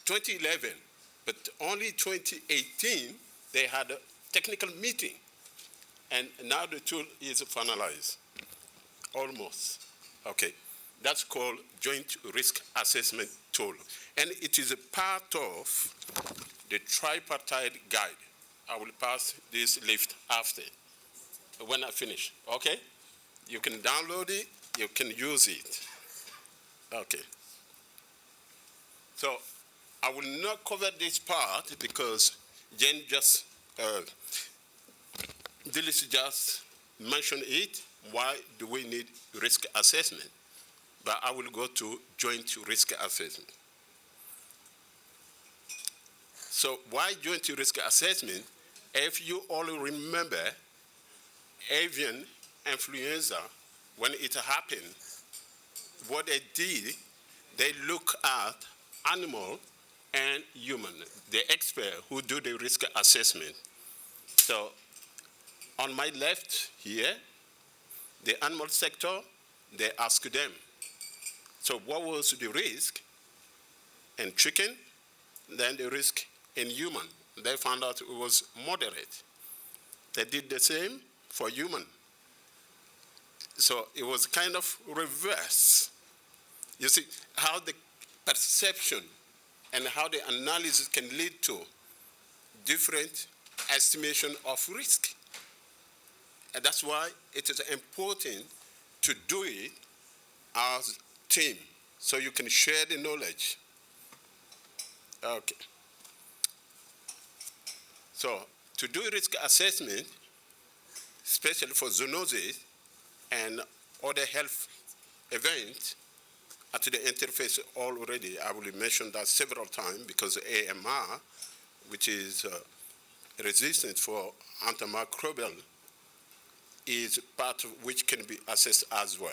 2011, but only 2018, they had a technical meeting. And now the tool is finalized, almost. Okay, that's called Joint Risk Assessment Tool. And it is a part of the tripartite guide. I will pass this list after, when I finish, okay? You can download it, you can use it. Okay. So I will not cover this part because Jen just, Dillis just mentioned it. Why do we need risk assessment? But I will go to joint risk assessment. So why joint risk assessment? If you all remember, avian influenza, when it happened, what they did, they look at animal and human, the expert who do the risk assessment. So on my left here, the animal sector, they ask them, so what was the risk in chicken, then the risk in human? They found out it was moderate. They did the same for human. So it was kind of reverse. You see how the perception and how the analysis can lead to different estimation of risk. And that's why it is important to do it as a team, so you can share the knowledge. Okay. So to do risk assessment, especially for zoonosis and other health events, at the interface already, I will mention that several times because AMR, which is resistant for antimicrobial, is part of which can be assessed as well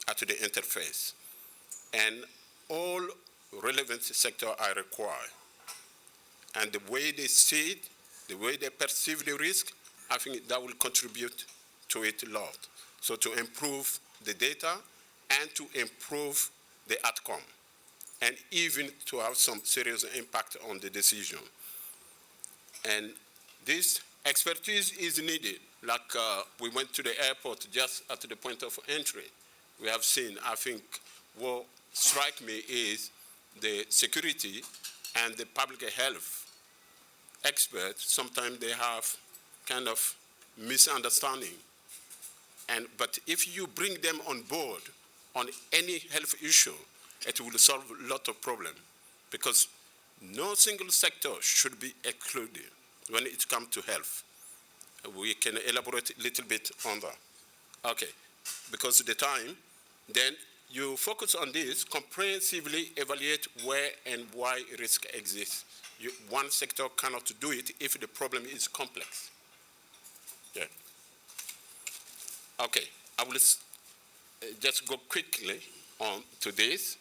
at the interface. And all relevant sectors are required. And the way they see it, the way they perceive the risk, I think that will contribute to it a lot. So to improve the data and to improve the outcome, and even to have some serious impact on the decision. And this expertise is needed. Like we went to the airport just at the point of entry. We have seen, I think, what strikes me is the security and the public health experts. Sometimes they have kind of misunderstanding. But if you bring them on board on any health issue, it will solve a lot of problems, because no single sector should be excluded when it comes to health. We can elaborate a little bit on that. Okay, because of the time, then you focus on this, comprehensively evaluate where and why risk exists. One sector cannot do it if the problem is complex. Yeah. Okay, I will just go quickly on to this.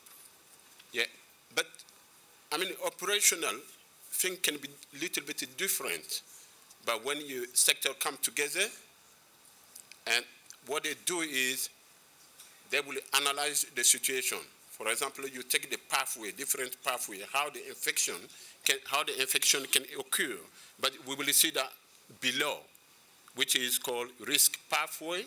Yeah, but I mean, operational thing can be a little bit different. But when your sector come together, and what they do is they will analyze the situation. For example, you take the pathway, different pathway, how the infection can occur. But we will see that below, which is called risk pathway.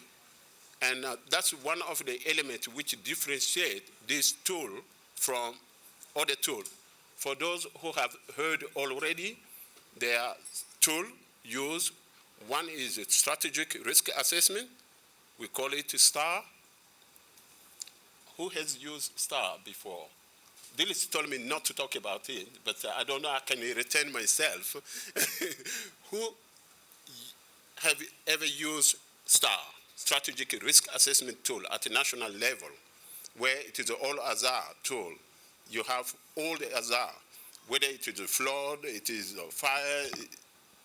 And that's one of the elements which differentiate this tool from other tools. For those who have heard already, there are tools used. One is a strategic risk assessment. We call it STAR. Who has used STAR before? Dillis told me not to talk about it, but I don't know, I can retain myself. Who have ever used STAR? Strategic risk assessment tool at a national level, where it is an all-hazard tool. You have all the hazard, whether it is a flood, it is a fire,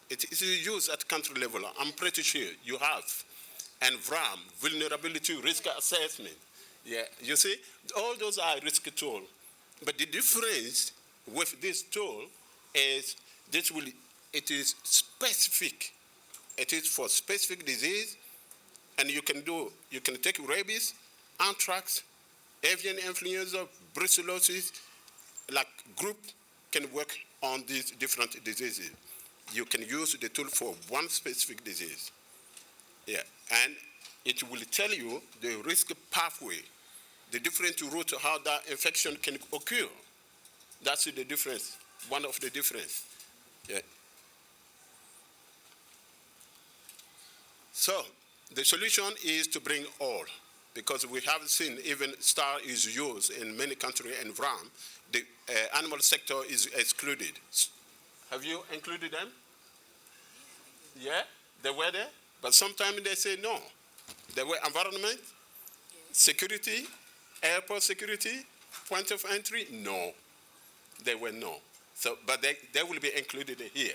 it is used at country level. I'm pretty sure you have. And VRAM, vulnerability risk assessment. Yeah, you see, all those are risk tools. But the difference with this tool is it is specific. It is for specific disease. And you can take rabies, anthrax, avian influenza, brucellosis, like group can work on these different diseases. You can use the tool for one specific disease. Yeah, and it will tell you the risk pathway, the different routes how that infection can occur. That's the difference, one of the difference. Yeah. So the solution is to bring all, because we have seen even STAR is used in many countries and RAM, the animal sector is excluded. Have you included them? Yeah, they were there, but sometimes they say no. They were environment, security, airport security, point of entry, no. They were no. So, but they will be included here.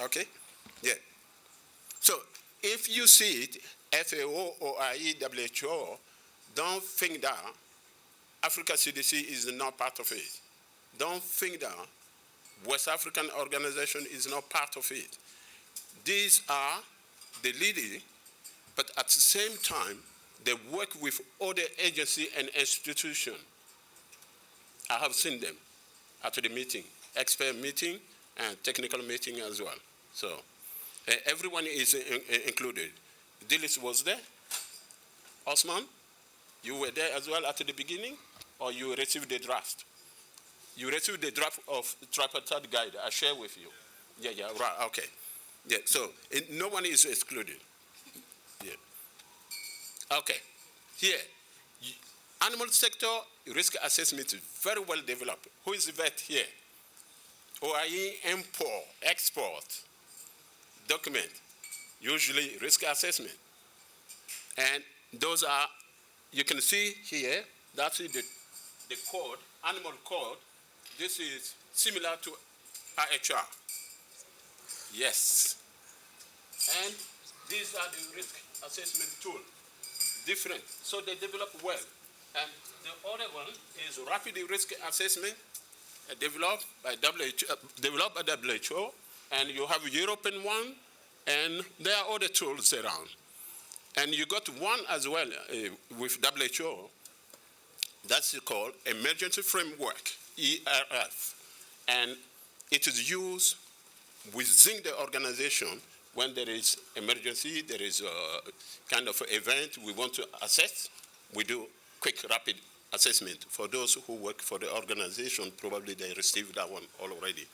Okay? Yeah. So if you see it, FAO or WHO, don't think that Africa CDC is not part of it. Don't think that West African organization is not part of it. These are the leading, but at the same time, they work with other agencies and institutions. I have seen them at the meeting, expert meeting and technical meeting as well. So everyone is included. Dillis was there. Osman, you were there as well at the beginning, or you received the draft? You received the draft of the tripartite guide I share with you. Yeah, right, okay. Yeah, so no one is excluded. Yeah. Okay, here, animal sector risk assessment is very well developed. Who is the vet here? OIE import, export, document, usually risk assessment. And those are, you can see here, that's the code, animal code. This is similar to IHR. Yes. And these are the risk assessment tools, different. So they develop well. And the other one is rapid risk assessment, developed by WHO, and you have a European one, and there are other tools around. And you got one as well with WHO, that's called Emergency Framework, ERF. And it is used within the organization when there is emergency, there is a kind of event we want to assess, we do quick, rapid assessment. For those who work for the organization, probably they received that one already.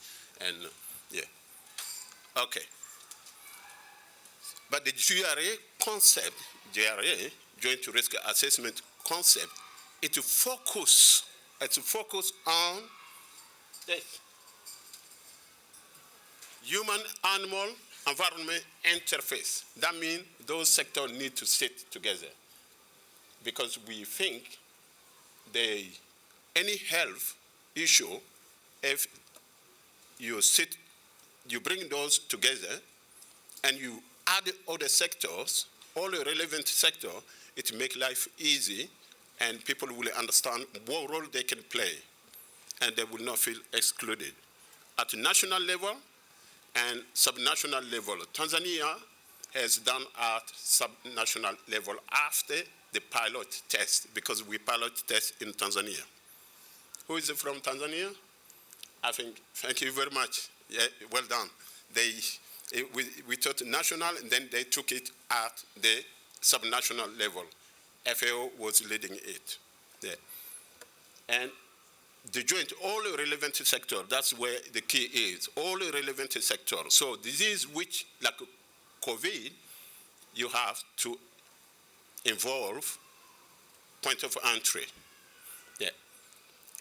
And yeah, okay. But the JRA concept, JRA, Joint Risk Assessment concept, it focus on this. Human-animal environment interface. That means those sectors need to sit together, because we think any health issue, if you bring those together and you add other sectors, all the relevant sectors, it makes life easy and people will understand what role they can play and they will not feel excluded. At the national level and subnational level, Tanzania has done at subnational level after the pilot test, because we pilot test in Tanzania. Who is from Tanzania? I think, thank you very much. Yeah, well done. We taught national, and then they took it at the subnational level. FAO was leading it. Yeah. And the joint, all the relevant sector, that's where the key is, all the relevant sector. So disease which, like COVID, you have to involve point of entry. Yeah.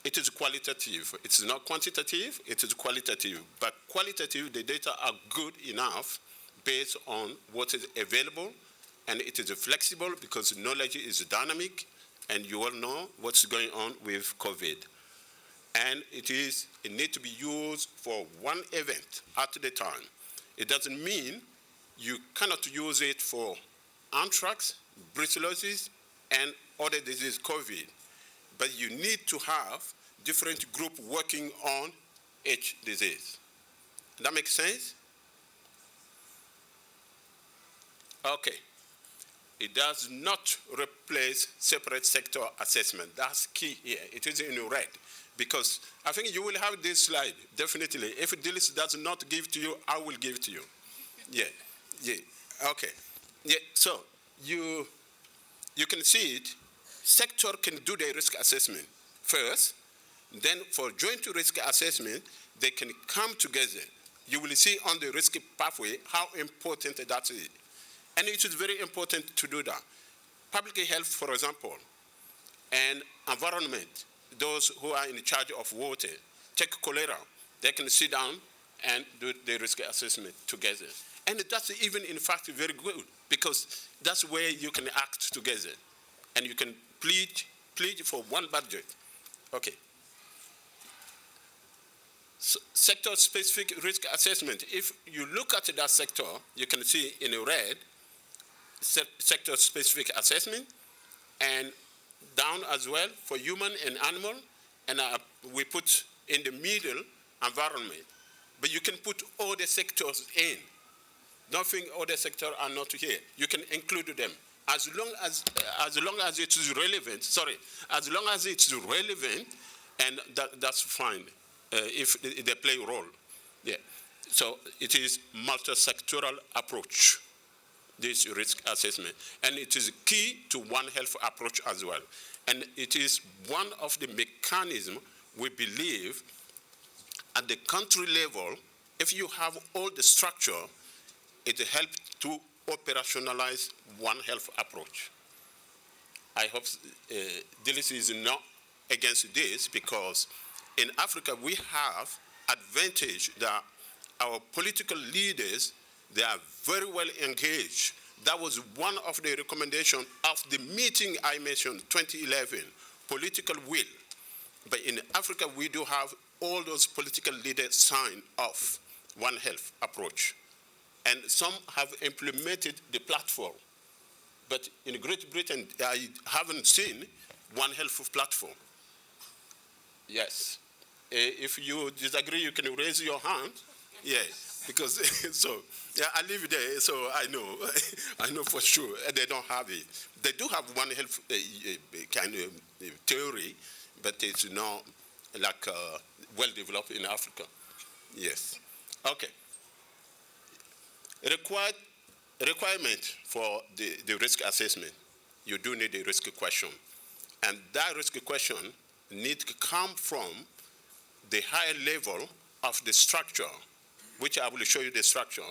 It is qualitative. It's not quantitative, it is qualitative. But qualitative, the data are good enough based on what is available, and it is flexible because knowledge is dynamic, and you all know what's going on with COVID. And it needs to be used for one event at a time. It doesn't mean you cannot use it for anthrax, brucellosis, and other disease, COVID. But you need to have different groups working on each disease. That makes sense? Okay. it does not replace separate sector assessment. That's key here. It is in red. Because I think you will have this slide, definitely. If this does not give to you, I will give to you. Yeah, okay. Yeah, so you can see it. Sector can do the risk assessment first. Then for joint risk assessment, they can come together. You will see on the risk pathway how important that is. And it is very important to do that. Public health, for example, and environment, those who are in charge of water, take cholera, they can sit down and do the risk assessment together. And that's even, in fact, very good, because that's where you can act together. And you can plead for one budget. Okay. So sector-specific risk assessment. If you look at that sector, you can see in red, sector-specific assessment, and down as well for human and animal, and we put in the middle environment. But you can put all the sectors in. Nothing other sectors are not here. You can include them as long as it is relevant. Sorry, as long as it's relevant, and that's fine. If they play a role, yeah. So it is multi-sectoral approach, this risk assessment. And it is key to One Health approach as well. And it is one of the mechanisms we believe at the country level, if you have all the structure, it helps to operationalize One Health approach. I hope this is not against this, because in Africa we have advantage that our political leaders, they are very well engaged. That was one of the recommendations of the meeting I mentioned, 2011, political will. But in Africa, we do have all those political leaders sign off One Health approach. And some have implemented the platform. But in Great Britain, I haven't seen One Health platform. Yes. If you disagree, you can raise your hand. Yes, because so yeah, I live there, so I know for sure they don't have it. They do have One Health kind of theory, but it's not like well developed in Africa. Yes. Okay. Requirement for the risk assessment. You do need a risk question, and that risk question needs to come from the higher level of the structure, which I will show you the structure,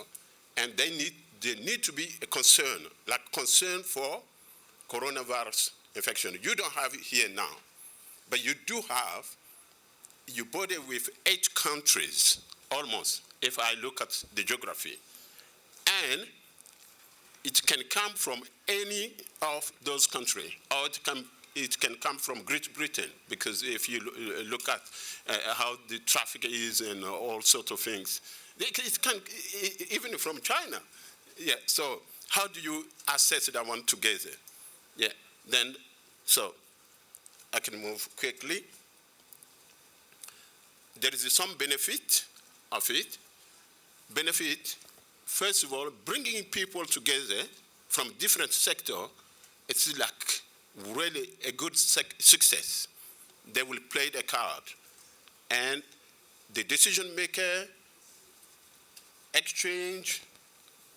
and they need to be a concern, like concern for coronavirus infection. You don't have it here now, but you do have, you border with 8 countries, almost, if I look at the geography. And it can come from any of those countries, or it can come from Great Britain, because if you look at how the traffic is and all sorts of things, it can, even from China. Yeah, so how do you assess that one together? Yeah, then, so I can move quickly. There is some benefit of it. Benefit, first of all, bringing people together from different sectors, it's like really a good success. They will play the card. And the decision maker, exchange,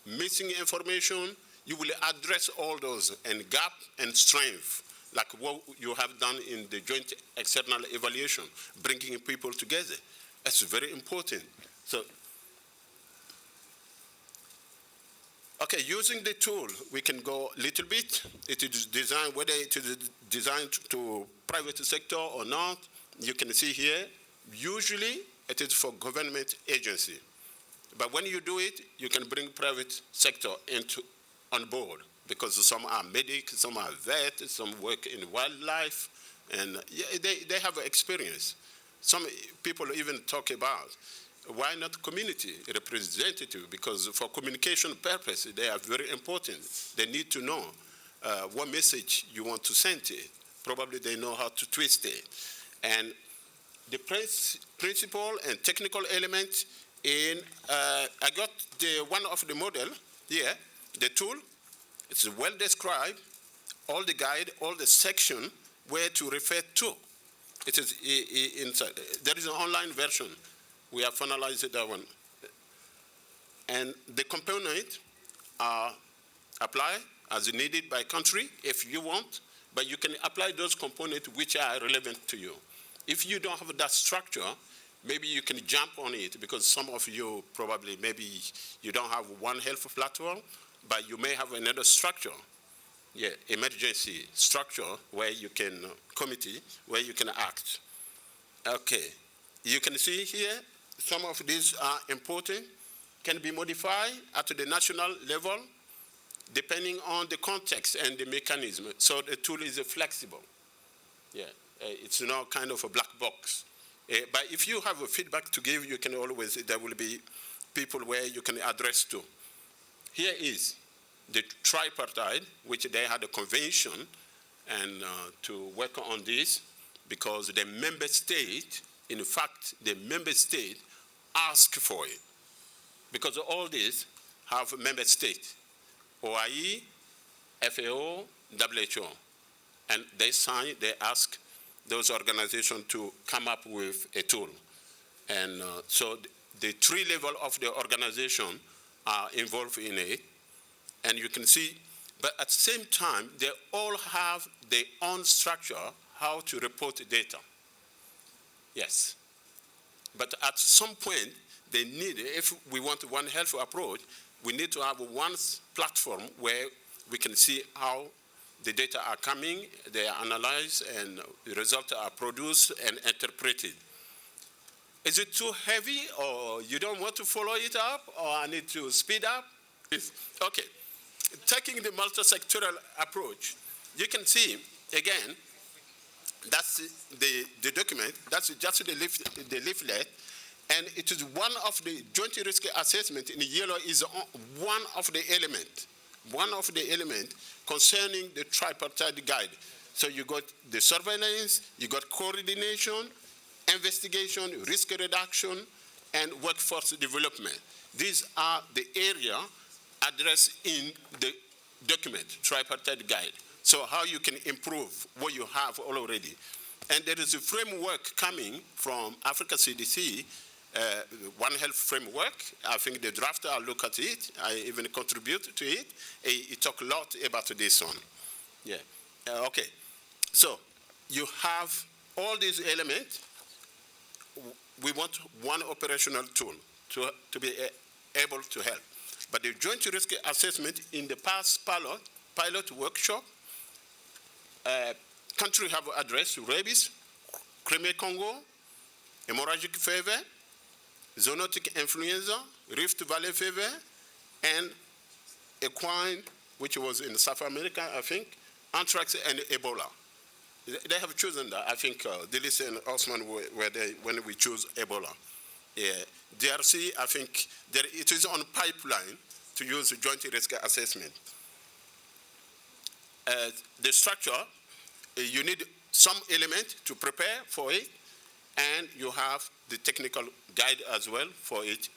missing information, you will address all those, and gap and strength, like what you have done in the joint external evaluation, bringing people together. That's very important. So, okay, using the tool, we can go a little bit. It is designed, whether it is designed to private sector or not, you can see here, usually it is for government agency. But when you do it, you can bring private sector on board, because some are medics, some are vets, some work in wildlife, and yeah, they have experience. Some people even talk about, why not community representative? Because for communication purposes, they are very important. They need to know what message you want to send it. Probably they know how to twist it. And the principle and technical element in, I got one of the model here, the tool, It's well described, all the guide, all the section where to refer to. It is inside. There is an online version. We have finalized that one. And the component are applied as needed by country if you want, but you can apply those components which are relevant to you. If you don't have that structure, maybe you can jump on it, because some of you probably, maybe you don't have one health platform, but you may have another structure. Yeah, emergency structure where you can, committee, where you can act. Okay, you can see here, some of these are important, can be modified at the national level, depending on the context and the mechanism. So the tool is flexible. Yeah, it's not kind of a black box. But if you have a feedback to give, you can always, there will be people where you can address to. Here is the tripartite, which they had a convention and to work on this, because the member state, in fact, the member state asked for it. Because all these have member states, OIE, FAO, WHO. And they sign, they ask those organizations to come up with a tool. And so the three levels of the organization are involved in it. And you can see, but at the same time, they all have their own structure, how to report data. Yes. But at some point, they need, if we want one health approach, we need to have one platform where we can see how the data are coming, they are analyzed, and the results are produced and interpreted. Is it too heavy, or you don't want to follow it up, or I need to speed up? Okay. Taking the multi-sectoral approach, you can see, again, that's the document, that's just the leaflet, and it is one of the joint risk assessment in yellow is one of the elements concerning the tripartite guide. So you got the surveillance, you got coordination, investigation, risk reduction, and workforce development. These are the area addressed in the document, tripartite guide. So how you can improve what you have already. And there is a framework coming from Africa CDC, One Health framework. I think the drafter, I'll look at it. I even contribute to it. It talks a lot about this one. Yeah. Okay. So you have all these elements. We want one operational tool to be able to help. But the joint risk assessment in the past pilot workshop, countries have addressed rabies, Crimea Congo, hemorrhagic fever, zoonotic influenza, Rift Valley fever, and equine, which was in South America, I think, anthrax and Ebola. They have chosen that. I think Delis and Osman were there when we chose Ebola. Yeah. DRC, I think it is on pipeline to use joint risk assessment. The structure, you need some element to prepare for it, and you have the technical guide as well for it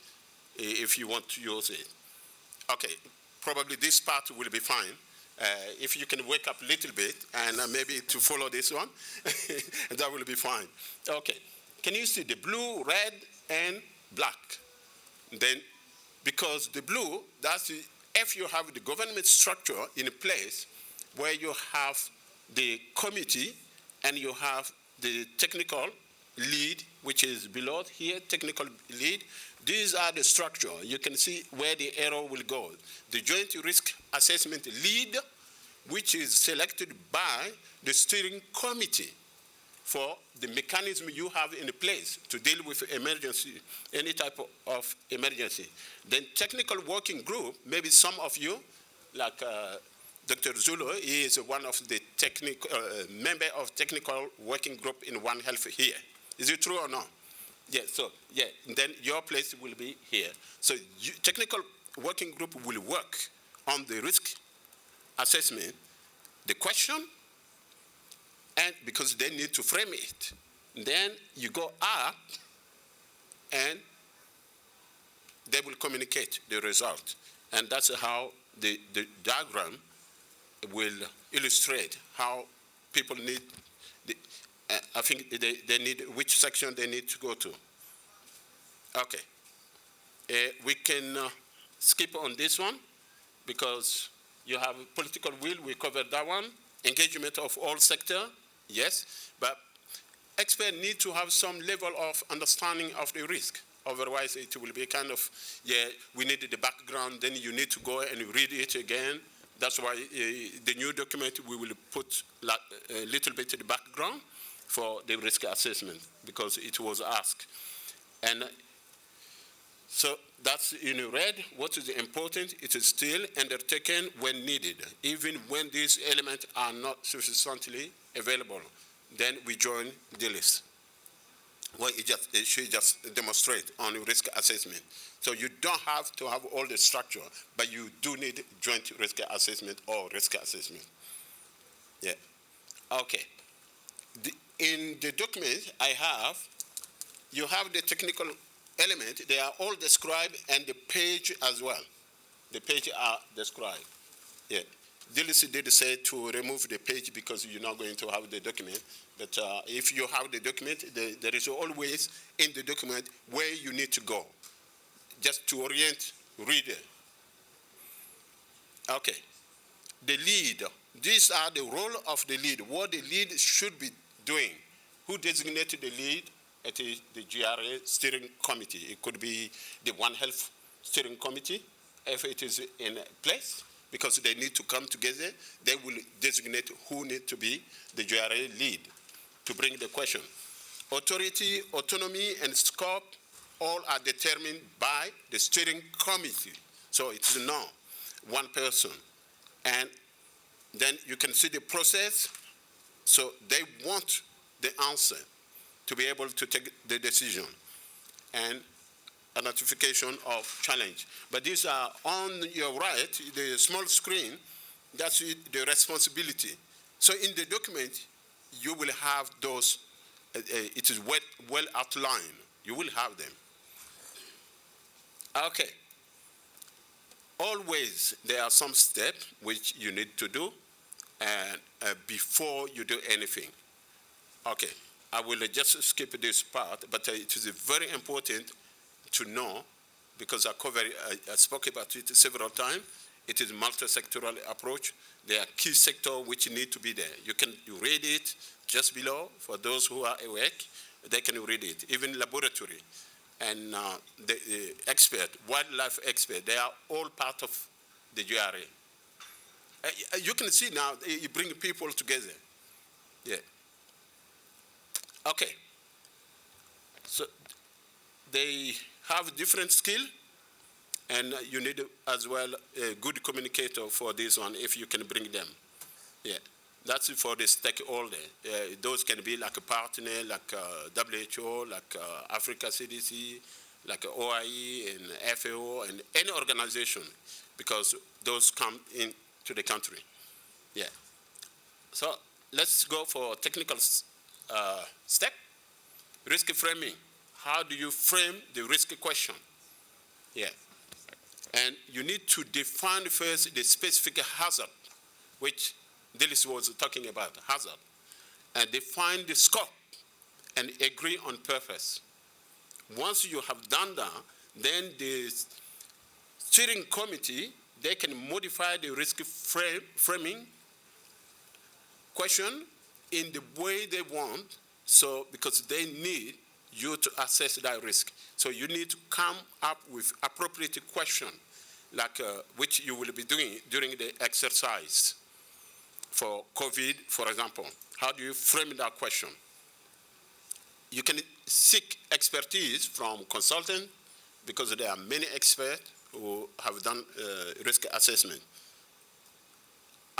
if you want to use it. Okay, probably this part will be fine. If you can wake up a little bit and maybe to follow this one, that will be fine. Okay, can you see the blue, red, and black? Then, because the blue, that's if you have the government structure in place where you have the committee and you have the technical lead, which is below here, technical lead, these are the structure. You can see where the arrow will go. The joint risk assessment lead, which is selected by the steering committee for the mechanism you have in place to deal with emergency, any type of emergency. Then technical working group, maybe some of you, like Dr. Zulu, he is one of the member of technical working group in One Health here. Is it true or not? Yeah, so, yeah, then your place will be here. So technical working group will work on the risk assessment, the question, and because they need to frame it. Then you go up, and they will communicate the result. And that's how the diagram will illustrate how people need, I think they need, which section they need to go to. Okay. We can skip on this one because you have political will, we covered that one. Engagement of all sector, yes, but experts need to have some level of understanding of the risk. Otherwise, it will be kind of, yeah, we need the background, then you need to go and read it again. That's why the new document, we will put a little bit of the background for the risk assessment because it was asked. And so that's in red. What is important? It is still undertaken when needed, even when these elements are not sufficiently available. Then we join the list. Well, it should just demonstrate on risk assessment. So you don't have to have all the structure, but you do need joint risk assessment or risk assessment. Yeah. Okay. In the document I have, you have the technical element. They are all described, and the page as well. The page are described. Yeah. Dilisi did say to remove the page because you're not going to have the document. But if you have the document, there is always in the document where you need to go, just to orient reader. Okay. The lead. These are the role of the lead, what the lead should be doing. Who designated the lead? It is the JRA steering committee. It could be the One Health steering committee, if it is in place, because they need to come together. They will designate who needs to be the JRA lead to bring the question. Authority, autonomy, and scope all are determined by the steering committee. So it's not one person. And then you can see the process. So they want the answer to be able to take the decision and a notification of challenge. But these are on your right, the small screen, that's the responsibility. So in the document, you will have those, it is well outlined. You will have them. Okay. Always there are some steps which you need to do and before you do anything. Okay. I will just skip this part, but it is very important to know, because I spoke about it several times. It is a multi-sectoral approach. There are key sectors which need to be there. You read it just below. For those who are awake, they can read it. Even laboratory and the expert, wildlife expert, they are all part of the JRA. You can see now, you bring people together. Yeah. Okay. So they have different skill, and you need as well a good communicator for this one if you can bring them. Yeah. That's for the stakeholder. Those can be like a partner, like WHO, like Africa CDC, like OIE and FAO, and any organization, because those come into the country. Yeah. So let's go for technical step. Risk framing. How do you frame the risk question? Yeah. And you need to define first the specific hazard, which Dillis was talking about, hazard, and define the scope and agree on purpose. Once you have done that, then the steering committee, they can modify the risk framing question in the way they want, so because they need you to assess that risk. So you need to come up with appropriate question, like which you will be doing during the exercise. For COVID, for example, how do you frame that question? You can seek expertise from consultants, because there are many experts who have done risk assessment.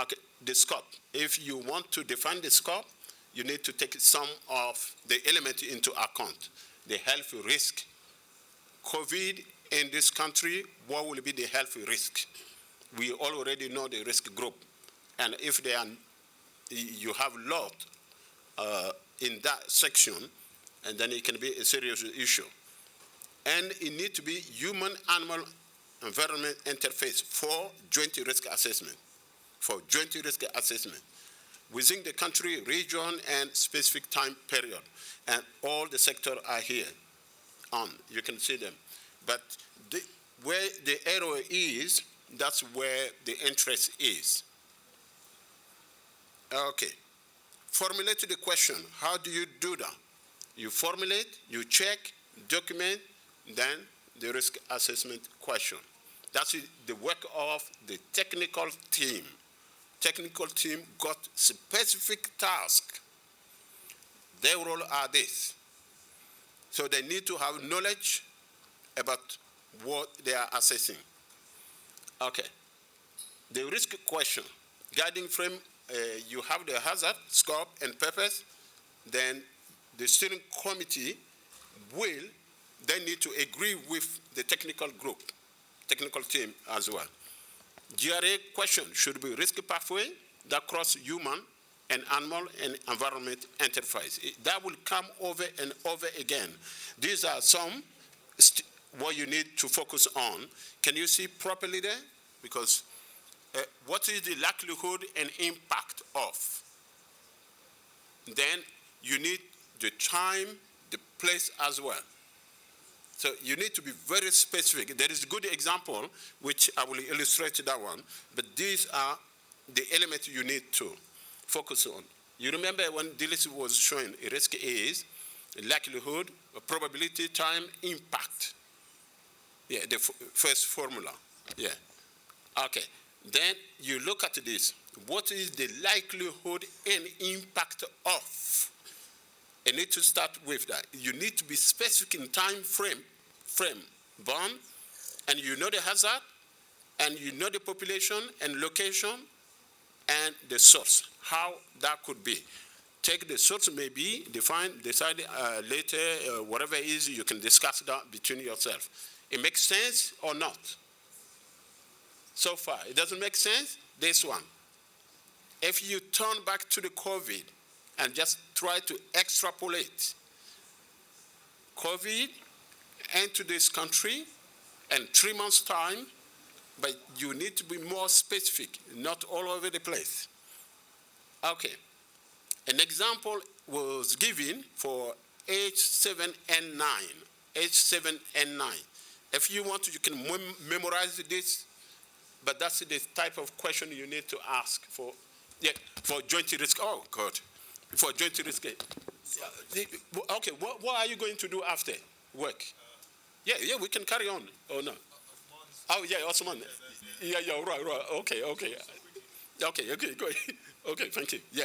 Okay, the scope. If you want to define the scope, you need to take some of the elements into account. The health risk. COVID in this country, what will be the health risk? We already know the risk group. And if they are, you have a lot in that section, and then it can be a serious issue. And it needs to be human-animal environment interface for joint risk assessment. for joint risk assessment within the country, region, and specific time period. And all the sectors are here on. You can see them. But where the error is, that's where the interest is. Okay. Formulate the question. How do you do that? You formulate, you check, document, then the risk assessment question. That's the work of the technical team. Technical team got specific tasks. Their role are this. So they need to have knowledge about what they are assessing. Okay. The risk question. Guiding frame, you have the hazard, scope, and purpose. Then the steering committee will then need to agree with the technical group, technical team as well. JRA question should be risk pathway that cross human and animal and environment interface. That will come over and over again. These are some what you need to focus on. Can you see properly there? Because what is the likelihood and impact of? Then you need the time, the place as well. So you need to be very specific. There is a good example, which I will illustrate that one, but these are the elements you need to focus on. You remember when Dillis was showing risk is likelihood, probability, time, impact. Yeah, the first formula. Yeah. Okay. Then you look at this. What is the likelihood and impact of? You need to start with that. You need to be specific in time frame bound, and you know the hazard, and you know the population and location, and the source, how that could be. Take the source maybe, decide later, whatever it is, you can discuss that between yourself. It makes sense or not? So far, it doesn't make sense? This one. If you turn back to the COVID and just try to extrapolate COVID into this country in 3 months' time, but you need to be more specific, not all over the place. Okay. An example was given for H7N9. H7N9. If you want to, you can memorize this, but that's the type of question you need to ask for. Yeah, for joint risk. Oh, God. For joint risk. Okay, what are you going to do after work? Yeah, we can carry on. Oh, no. Oh, yeah, Osman. Yeah, right. Okay. Okay, go ahead. Okay, thank you. Yeah.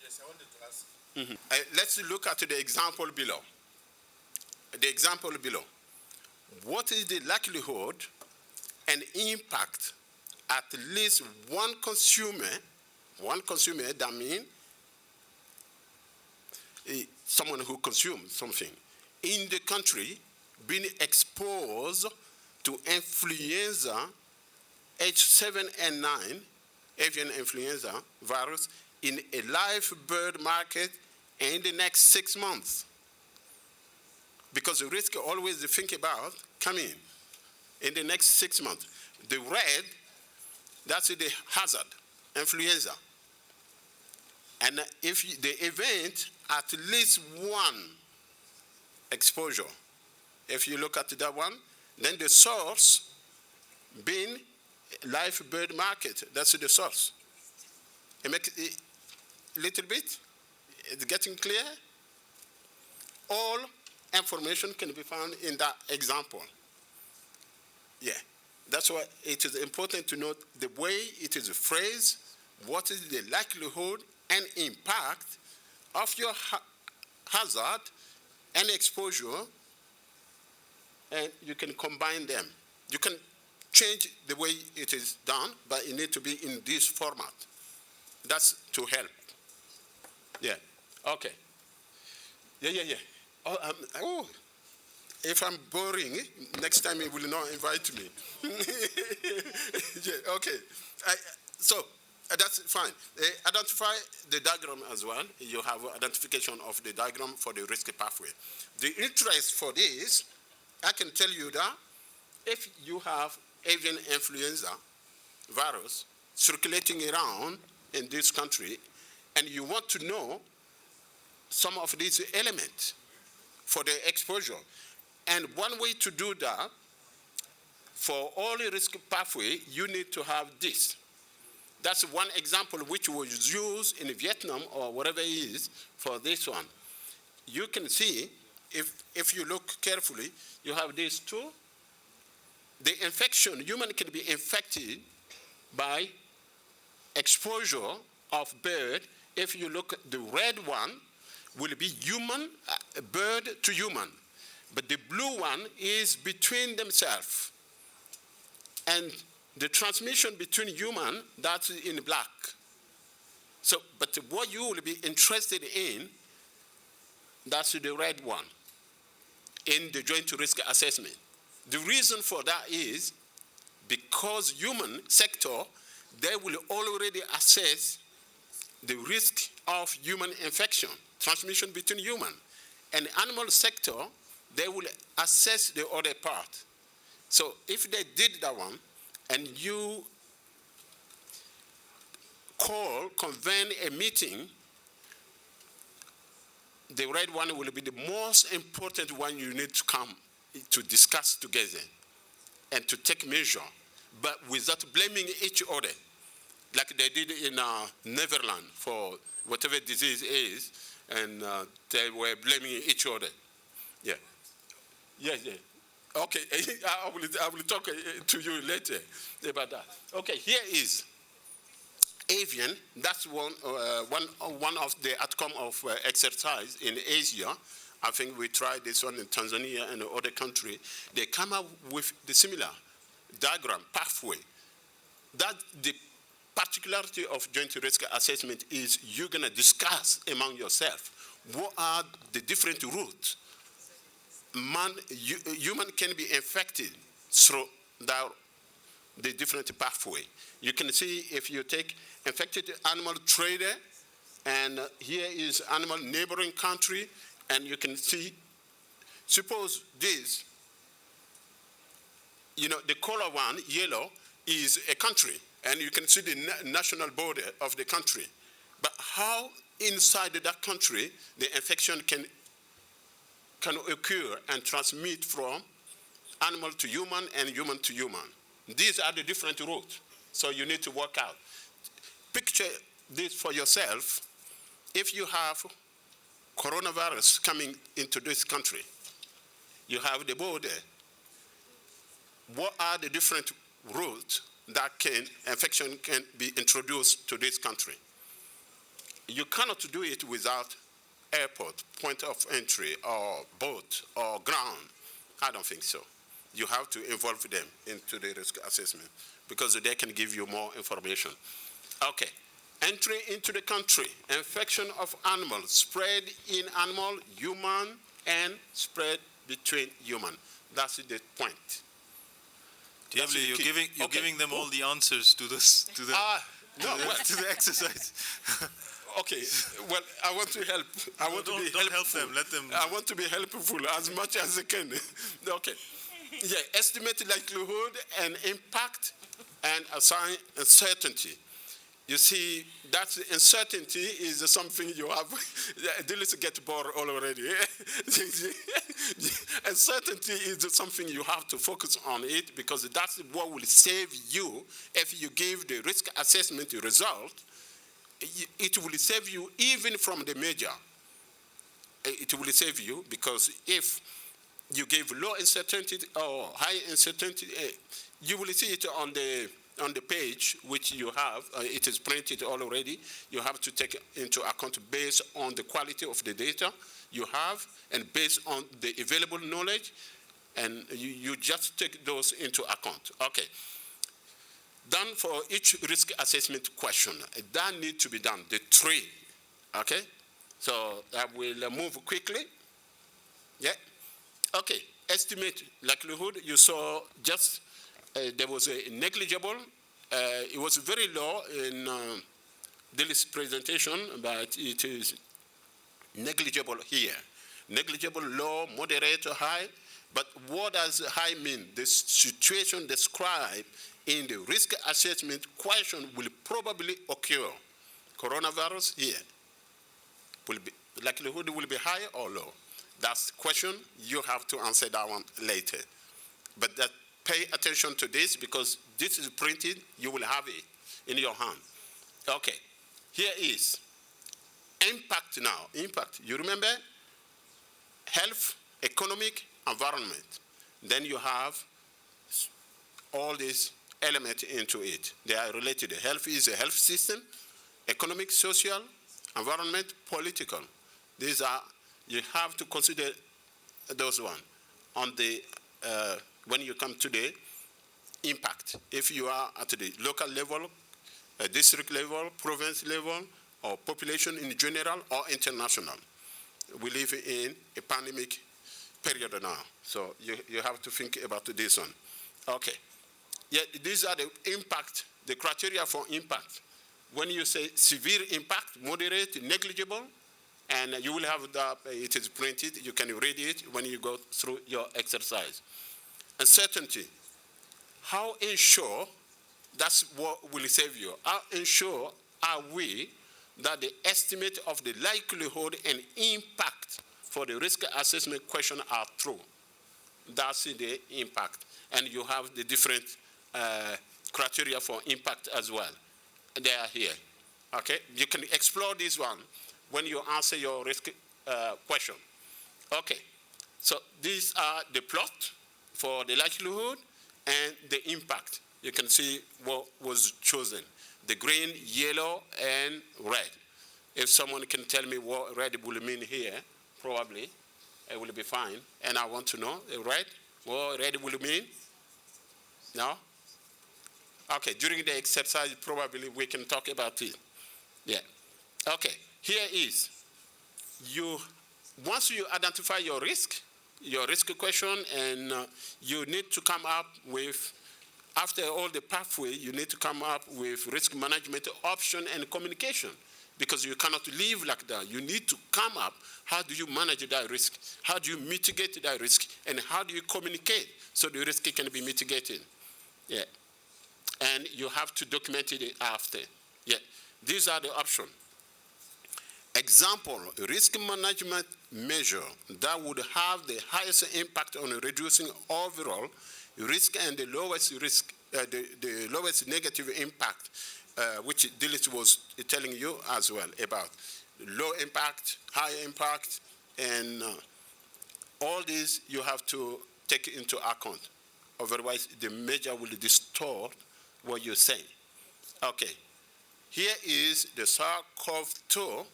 Yes, I wanted to ask. Let's look at the example below. The example below. What is the likelihood and impact at least one consumer, that means someone who consumes something in the country being exposed to influenza H7N9, avian influenza virus, in a live bird market in the next 6 months? Because the risk always to think about coming in the next 6 months. The red, that's the hazard, influenza. And if the event, at least one exposure, if you look at that one, then the source being live bird market, that's the source. It makes it a little bit, it's getting clear? All information can be found in that example. Yeah, that's why it is important to note the way it is phrased, what is the likelihood and impact of your hazard and exposure, and you can combine them. You can change the way it is done, but it needs to be in this format. That's to help. Yeah, okay. Yeah. Oh, if I'm boring, next time he will not invite me. Yeah, okay. So that's fine. Identify the diagram as well. You have identification of the diagram for the risk pathway. The interest for this, I can tell you that if you have avian influenza virus circulating around in this country, and you want to know some of these elements for the exposure. And one way to do that, for all the risk pathway, you need to have this. That's one example which was used in Vietnam or whatever it is for this one. You can see, if you look carefully, you have these two. The infection, human can be infected by exposure of bird. If you look, the red one will be human, bird to human. But the blue one is between themselves. And the transmission between human, that's in black. So, but what you will be interested in, that's the red one in the joint risk assessment. The reason for that is because human sector, they will already assess the risk of human infection, transmission between human. And animal sector, they will assess the other part. So if they did that one, and you convene a meeting, the red one will be the most important one you need to come to discuss together and to take measure, but without blaming each other, like they did in Netherlands for whatever disease is, and they were blaming each other. Yeah. Yes, yeah. Okay, I will talk to you later about that. Okay, here is avian. That's one of the outcome of exercise in Asia. I think we tried this one in Tanzania and other country. They come up with the similar diagram, pathway. That the particularity of joint risk assessment is you're gonna discuss among yourself what are the different routes human can be infected through the different pathway. You can see if you take infected animal trader, and here is animal neighboring country, and you can see, suppose this, the color one, yellow, is a country, and you can see the national border of the country. But how inside that country the infection can occur and transmit from animal to human and human to human. These are the different routes, so you need to work out. Picture this for yourself. If you have coronavirus coming into this country, you have the border. What are the different routes that infection can be introduced to this country? You cannot do it without airport, point of entry, or boat, or ground. I don't think so. You have to involve them into the risk assessment because they can give you more information. Okay, entry into the country, infection of animals, spread in animal, human, and spread between human. That's the point. Diabli, you're giving them all the answers to this, to the exercise. Okay, well, I want to help. I want to be helpful. Don't help them, let them. I want to be helpful as much as I can. Okay. Yeah, estimate likelihood and impact and assign uncertainty. You see, that uncertainty is something you have. Dealers get bored already. Uncertainty is something you have to focus on it because that's what will save you if you give the risk assessment result. It will save you even from the major. It will save you because if you give low uncertainty or high uncertainty, you will see it on the page which you have. It is printed already. You have to take into account based on the quality of the data you have and based on the available knowledge, and you just take those into account. Okay. Done for each risk assessment question. That needs to be done, the three, okay? So I will move quickly. Yeah, okay, estimate likelihood. You saw just, there was a negligible, it was very low in this presentation, but it is negligible here. Negligible, low, moderate, high, but what does high mean? The situation described in the risk assessment question will probably occur. Coronavirus here. Likelihood will be high or low. That's the question. You have to answer that one later. But pay attention to this because this is printed. You will have it in your hand. Okay. Here is impact now. Impact. You remember? Health, economic, environment. Then you have all these elements into it. They are related. Health is a health system, economic, social, environment, political. These are, you have to consider those ones. On the, when you come to the impact, if you are at the local level, district level, province level, or population in general, or international. We live in a pandemic period now, so you have to think about this one. Okay, yeah, these are the impact, the criteria for impact. When you say severe impact, moderate, negligible, and you will have that, it is printed, you can read it when you go through your exercise. Uncertainty, how ensure, that's what will save you, how ensure are we that the estimate of the likelihood and impact for the risk assessment question are true. That's the impact. And you have the different criteria for impact as well. They are here. Okay? You can explore this one when you answer your risk question. Okay. So these are the plot for the likelihood and the impact. You can see what was chosen. The green, yellow, and red. If someone can tell me what red will mean here, probably it will be fine. And I want to know red, what red will mean. No? Okay, during the exercise, probably we can talk about it. Yeah. Okay, here is, once you identify your risk question, and you need to come up with, after all the pathway, you need to come up with risk management option and communication, because you cannot live like that. You need to come up, how do you manage that risk? How do you mitigate that risk? And how do you communicate so the risk can be mitigated? Yeah. And you have to document it after. Yeah. These are the options. Example, risk management measure that would have the highest impact on reducing overall risk and the lowest risk, the lowest negative impact, which Dilith was telling you as well about low impact, high impact, and all these you have to take into account. Otherwise, the measure will distort what you're saying. Okay, here is the SARS-CoV-2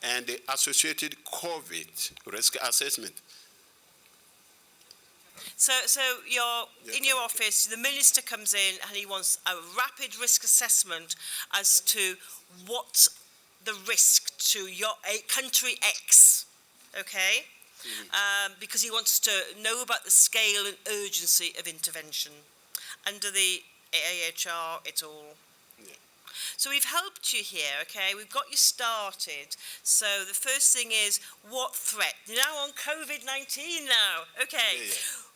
and the associated COVID risk assessment. So you're in your office, the minister comes in and he wants a rapid risk assessment as to what the risk to your country X, okay? Mm-hmm. Because he wants to know about the scale and urgency of intervention. Under the AHR, it's all. Yeah. So we've helped you here, okay? We've got you started. So the first thing is, what threat? Now on COVID-19 now, okay? Yeah.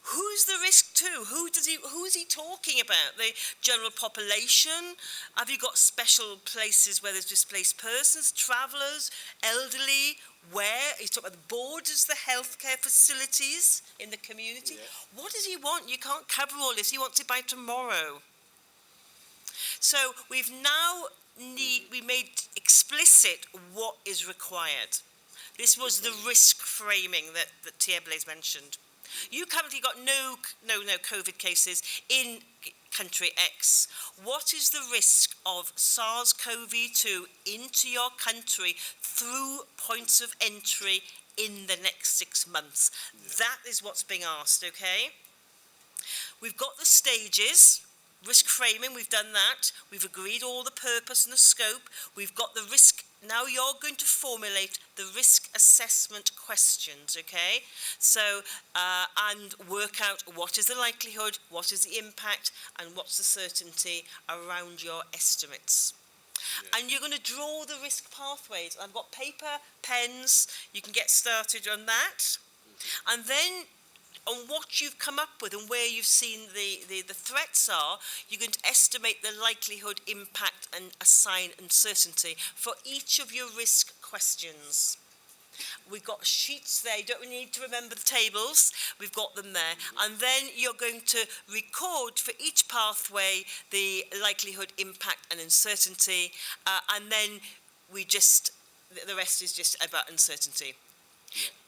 Who's the risk to? Who's he talking about? The general population? Have you got special places where there's displaced persons, travellers, elderly? Where? He's talking about the borders, the healthcare facilities in the community. Yeah. What does he want? You can't cover all this. He wants it by tomorrow. So we've now we made explicit what is required. This was the risk framing that Thierry Blaise mentioned. You currently got no COVID cases in country X. What is the risk of SARS-CoV-2 into your country through points of entry in the next 6 months? Yeah. That is what's being asked, okay? We've got the stages. Risk framing, we've done that. We've agreed all the purpose and the scope. We've got the risk. Now you're going to formulate the risk assessment questions, okay? So, and work out what is the likelihood, what is the impact, and what's the certainty around your estimates. Yeah. And you're going to draw the risk pathways. I've got paper, pens. You can get started on that. Mm-hmm. And then on what you've come up with and where you've seen the threats are, you're going to estimate the likelihood, impact, and assign uncertainty for each of your risk questions. We've got sheets there. You don't need to remember the tables. We've got them there. And then you're going to record for each pathway the likelihood, impact, and uncertainty. And then the rest is just about uncertainty.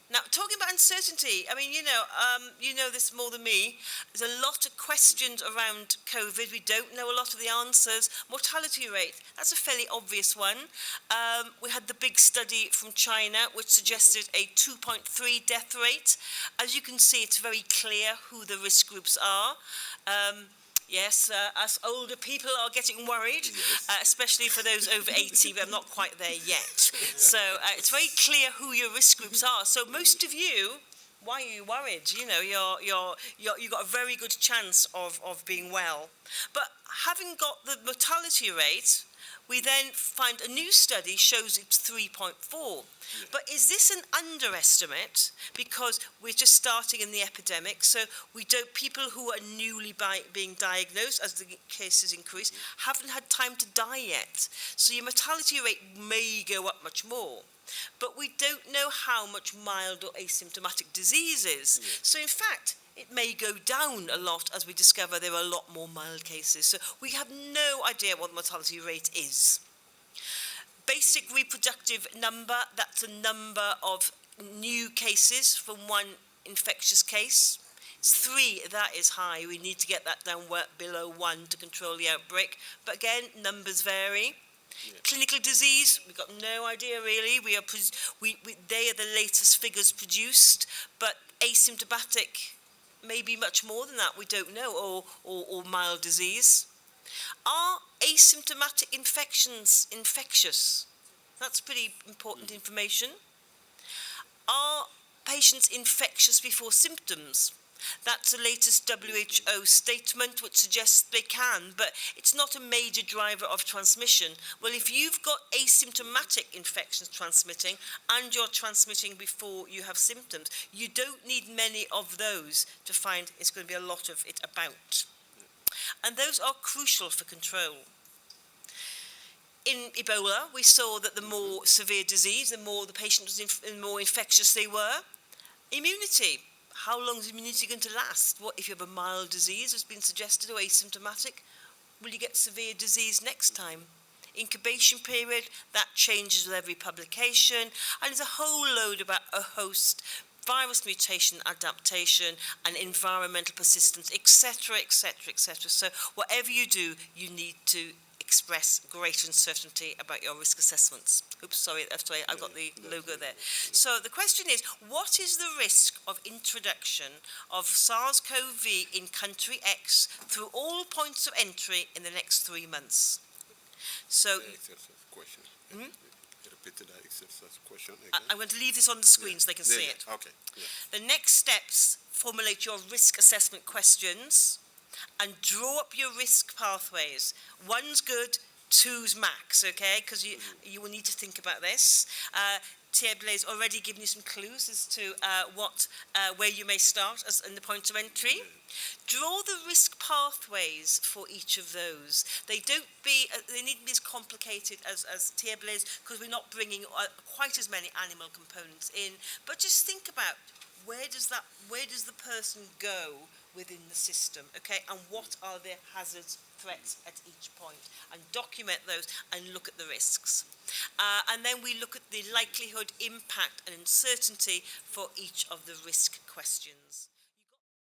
Now, talking about uncertainty, I mean, you know this more than me. There's a lot of questions around COVID. We don't know a lot of the answers. Mortality rate, that's a fairly obvious one. We had the big study from China, which suggested a 2.3 death rate. As you can see, it's very clear who the risk groups are. Yes, us older people are getting worried, especially for those over 80, but I'm not quite there yet. So it's very clear who your risk groups are. So most of you, why are you worried? You know, you've got a very good chance of being well. But having got the mortality rate, we then find a new study shows it's 3.4. But is this an underestimate? Because we're just starting in the epidemic, so people who are newly being diagnosed, as the cases increase, haven't had time to die yet. So your mortality rate may go up much more. But we don't know how much mild or asymptomatic disease is. So in fact, it may go down a lot as we discover there are a lot more mild cases. So we have no idea what the mortality rate is. Basic reproductive number, that's a number of new cases from one infectious case. It's 3, that is high. We need to get that down below 1 to control the outbreak. But again, numbers vary. Clinical disease, we've got no idea really. They are the latest figures produced, but asymptomatic, maybe much more than that, we don't know, or mild disease. Are asymptomatic infections infectious? That's pretty important information. Are patients infectious before symptoms? That's the latest WHO statement, which suggests they can, but it's not a major driver of transmission. Well, if you've got asymptomatic infections transmitting and you're transmitting before you have symptoms, you don't need many of those to find it's going to be a lot of it about. And those are crucial for control. In Ebola, we saw that the more severe disease, the more the patient was the more infectious they were. Immunity. How long is immunity going to last? What if you have a mild disease, has been suggested, or asymptomatic? Will you get severe disease next time? Incubation period, that changes with every publication. And there's a whole load about a host, virus mutation, adaptation, and environmental persistence, etc., etc., etc. So whatever you do, you need to express greater uncertainty about your risk assessments. Oops, sorry, I've got the logo there. So the question is, what is the risk of introduction of SARS-CoV in country X through all points of entry in the next 3 months? So, Question. Repeat the exercise question again. I'm going to leave this on the screen so they can see it. Okay. The next steps, formulate your risk assessment questions and draw up your risk pathways. 1's good, 2's max, okay? Because you will need to think about this. Blaise already given you some clues as to where you may start as in the point of entry. Draw the risk pathways for each of those. They need to be as complicated as Blaise, because we're not bringing quite as many animal components in. But just think about where does the person go within the system, okay? And what are their hazards, threats at each point? And document those and look at the risks. And then we look at the likelihood, impact, and uncertainty for each of the risk questions.